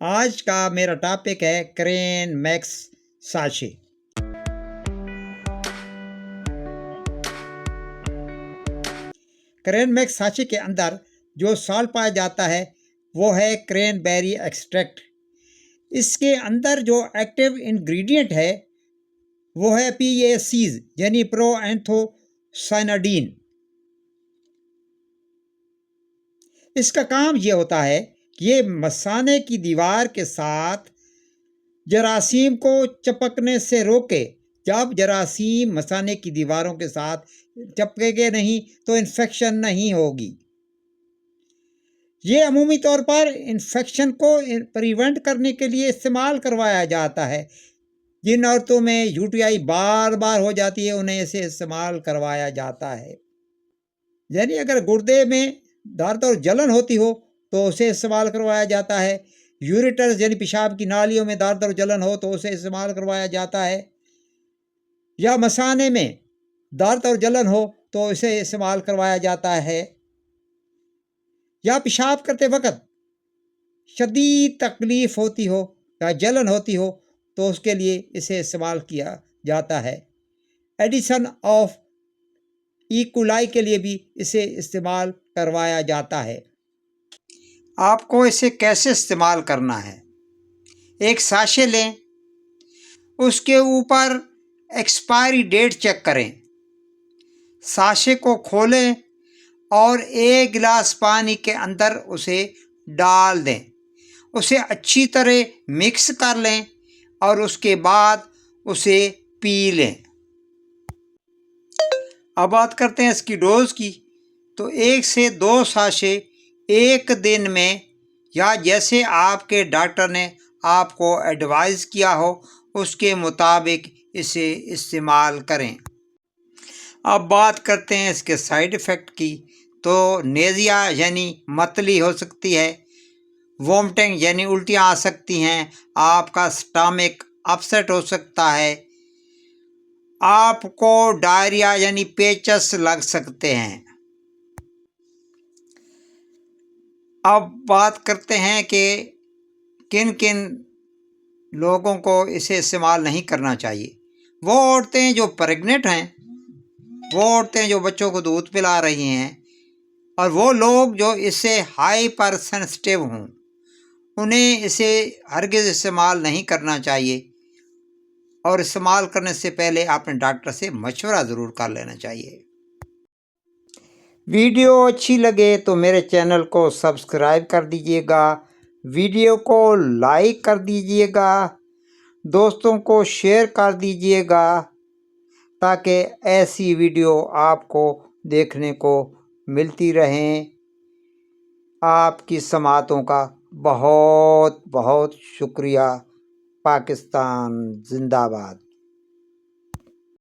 आज का मेरा टॉपिक है crane max sachet. Crane max sachet के अंदर जो सॉल्ट पाया जाता है वो है क्रैनबेरी एक्सट्रैक्ट। इसके अंदर जो एक्टिव इंग्रेडिएंट है वो है PACs यानी प्रोएंथोसाइनाडीन। इसका काम ये होता है कि ये मसाने की दीवार के साथ जरासीम को चिपकने से रोके। जब जरासीम मसाने की दीवारों के साथ चिपकेंगे नहीं तो इन्फेक्शन नहीं होगी। ये अमूमी तौर पर इन्फेक्शन को प्रिवेंट करने के लिए इस्तेमाल करवाया जाता है। जिन औरतों में UTI बार बार हो जाती है उन्हें इसे इस्तेमाल करवाया जाता है। यानी अगर गुर्दे में दर्द और जलन होती हो तो उसे इस्तेमाल करवाया जाता है। यूरेटर्स यानी पेशाब की नालियों में दर्द और जलन हो तो उसे इस्तेमाल करवाया जाता है। या मसाने में दर्द और जलन हो तो इसे इस्तेमाल करवाया जाता है। या पेशाब करते वक्त शदीद तकलीफ होती हो या जलन होती हो तो उसके लिए इसे इस्तेमाल किया जाता है। एडिशन ऑफ इकोलाई के लिए भी इसे इस्तेमाल करवाया जाता है। आपको इसे कैसे इस्तेमाल करना है? एक साशे लें, उसके ऊपर एक्सपायरी डेट चेक करें, साशे को खोलें और 1 गिलास पानी के अंदर उसे डाल दें। उसे अच्छी तरह मिक्स कर लें और उसके बाद उसे पी लें। अब बात करते हैं इसकी डोज की। तो 1 से 2 साशे एक दिन में या जैसे आपके डॉक्टर ने आपको एडवाइस किया हो उसके मुताबिक इसे इस्तेमाल करें। अब बात करते हैं इसके साइड इफ़ेक्ट की। तो नेज़िया यानी मतली हो सकती है, वोमिटिंग यानी उल्टियाँ आ सकती हैं, आपका स्टमक अपसेट हो सकता है, आपको डायरिया यानी पेचस लग सकते हैं। अब बात करते हैं कि किन किन लोगों को इसे इस्तेमाल नहीं करना चाहिए। वो औरतें जो प्रेग्नेंट हैं, वो औरतें जो बच्चों को दूध पिला रही हैं, और वो लोग जो इससे हाइपर सेंसिटिव हों, उन्हें इसे हरगिज़ इस्तेमाल नहीं करना चाहिए। और इस्तेमाल करने से पहले आपने डॉक्टर से मशवरा ज़रूर कर लेना चाहिए। वीडियो अच्छी लगे तो मेरे चैनल को सब्सक्राइब कर दीजिएगा, वीडियो को लाइक कर दीजिएगा, दोस्तों को शेयर कर दीजिएगा ताकि ऐसी वीडियो आपको देखने को मिलती रहें। आपकी समातों का बहुत बहुत शुक्रिया। पाकिस्तान जिंदाबाद।